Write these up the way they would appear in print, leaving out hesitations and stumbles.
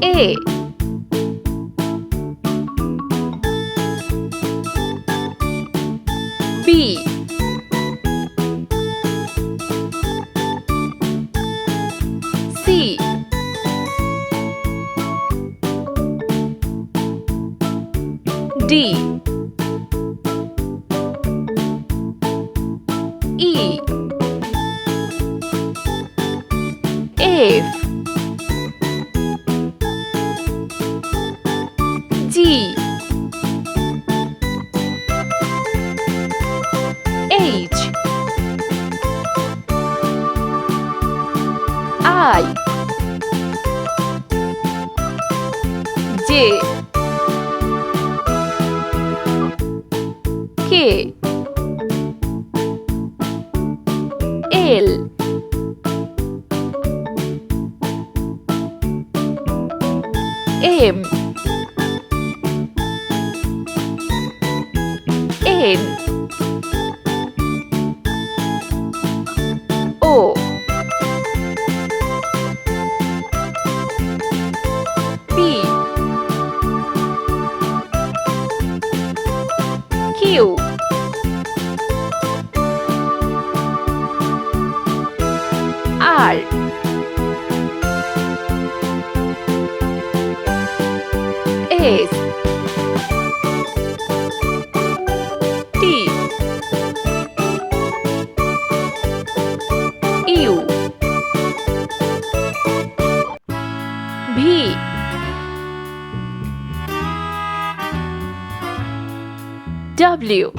A. B. C. D. E. F. G. H. I. J. K. L. M. N. O. P. Q. R. S. T. U. V. W.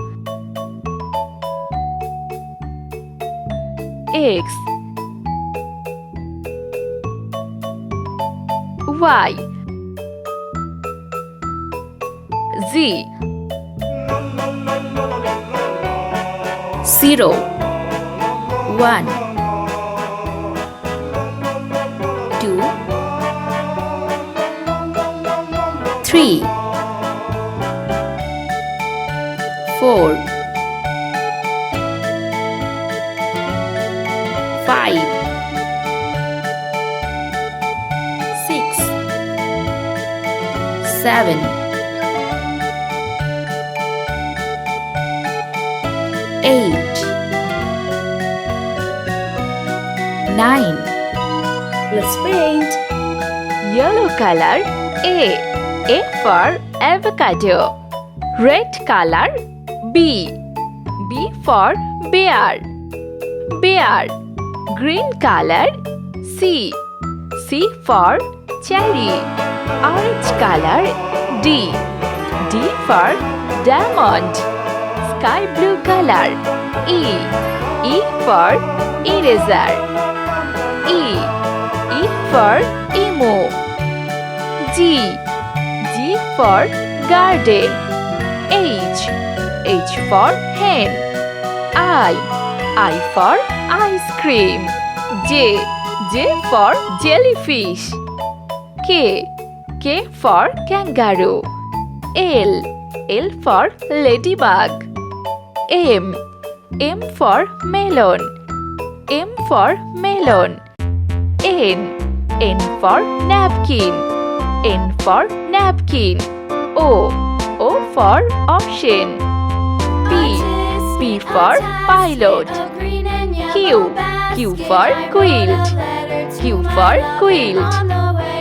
X. Y. Z. 0 1 2 3 4 5 6 7 8 9 Let's paint. Yellow color A. A for avocado. Red color B. B for bear. Bear. Green color C. C for cherry. Orange color D. D for diamond. Sky blue color E. E for eraser. E. E for emu. G. G for garden. H. H for hen. I. I for ice cream. J. J for jellyfish. K. K for kangaroo. L. L for ladybug. M. M for melon. M for melon. N. N for napkin. N for napkin. O. O for ocean. P. P for pilot. Q. Q for quilt. Q for quilt.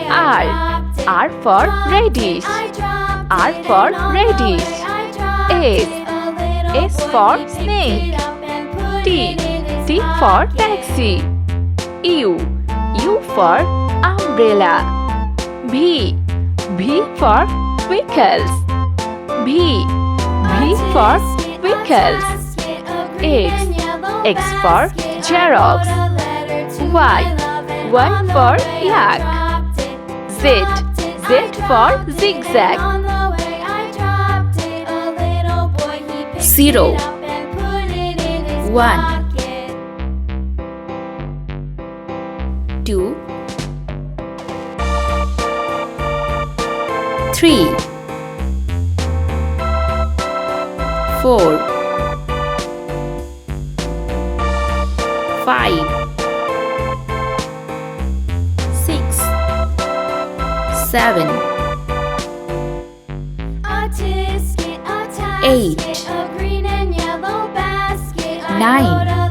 R. R for radish. R for radish. S. S for snake. T. T for taxi. U. U for umbrella. V. V for vehicles. V. V for vehicles. X. X for Xerox. Y. Y for yak. Z. Z for zigzag. 0 1 2 3 4 5 6 7 8 9